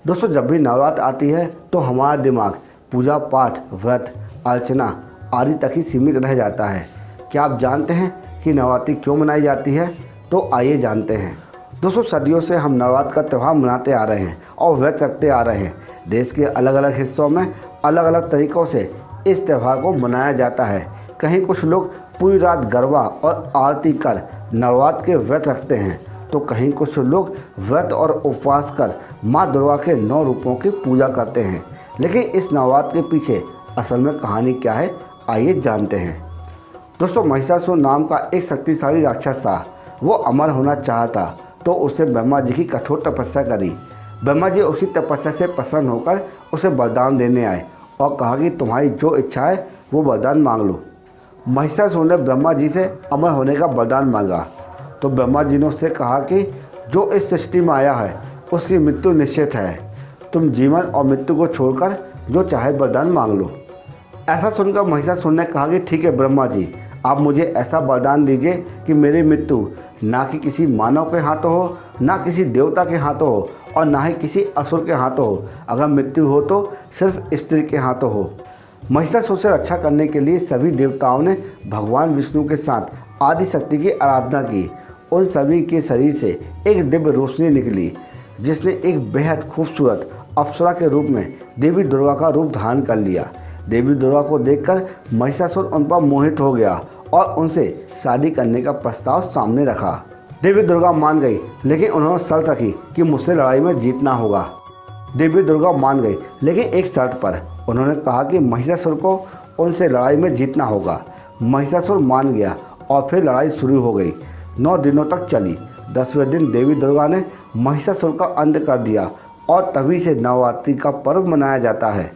दोस्तों, जब भी नवरात्र आती है तो हमारा दिमाग पूजा पाठ, व्रत, अर्चना आदि तक ही सीमित रह जाता है। क्या आप जानते हैं कि नवरात्रि क्यों मनाई जाती है? तो आइए जानते हैं। दोस्तों, सदियों से हम नवरात्र का त्यौहार मनाते आ रहे हैं और व्रत रखते आ रहे हैं। देश के अलग अलग हिस्सों में अलग अलग तरीक़ों से इस त्यौहार को मनाया जाता है। कहीं कुछ लोग पूरी रात गरबा और आरती कर नवरात्र के व्रत रखते हैं, तो कहीं कुछ लोग व्रत और उपवास कर माँ दुर्गा के 9 रूपों की पूजा करते हैं। लेकिन इस नवरात्र के पीछे असल में कहानी क्या है, आइए जानते हैं। दोस्तों, महिषासुर नाम का एक शक्तिशाली राक्षस था। वो अमर होना चाहता तो उसने ब्रह्मा जी की कठोर तपस्या करी। ब्रह्मा जी उसी तपस्या से प्रसन्न होकर उसे वरदान देने आए और कहा कि तुम्हारी जो इच्छा है वो वरदान मांग लो। महिषासुर ने ब्रह्मा जी से अमर होने का वरदान मांगा तो ब्रह्मा जी ने उससे कहा कि जो इस सृष्टि में आया है उसकी मृत्यु निश्चित है। तुम जीवन और मृत्यु को छोड़कर जो चाहे वरदान मांग लो। ऐसा सुनकर महिषासुर ने कहा कि ठीक है ब्रह्मा जी, आप मुझे ऐसा वरदान दीजिए कि मेरी मृत्यु ना कि किसी मानव के हाथों हो, ना किसी देवता के हाथों हो और ना ही किसी असुर के हाथों हो। अगर मृत्यु हो तो सिर्फ स्त्री के हाथों हो। महिषासुर से रक्षा करने के लिए सभी देवताओं ने भगवान विष्णु के साथ आदि शक्ति की आराधना की। उन सभी के शरीर से एक दिव्य रोशनी निकली जिसने एक बेहद खूबसूरत अप्सरा के रूप में देवी दुर्गा का रूप धारण कर लिया। देवी दुर्गा को देखकर महिषासुर उन पर मोहित हो गया और उनसे शादी करने का प्रस्ताव सामने रखा। देवी दुर्गा मान गई, लेकिन उन्होंने शर्त रखी कि मुझसे लड़ाई में जीतना होगा। देवी दुर्गा मान गई, लेकिन एक शर्त पर। उन्होंने कहा कि महिषासुर को उनसे लड़ाई में जीतना होगा। महिषासुर मान गया और फिर लड़ाई शुरू हो गई। 9 दिनों तक चली। 10वें दिन देवी दुर्गा ने महिषासुर का अंत कर दिया और तभी से नवरात्रि का पर्व मनाया जाता है।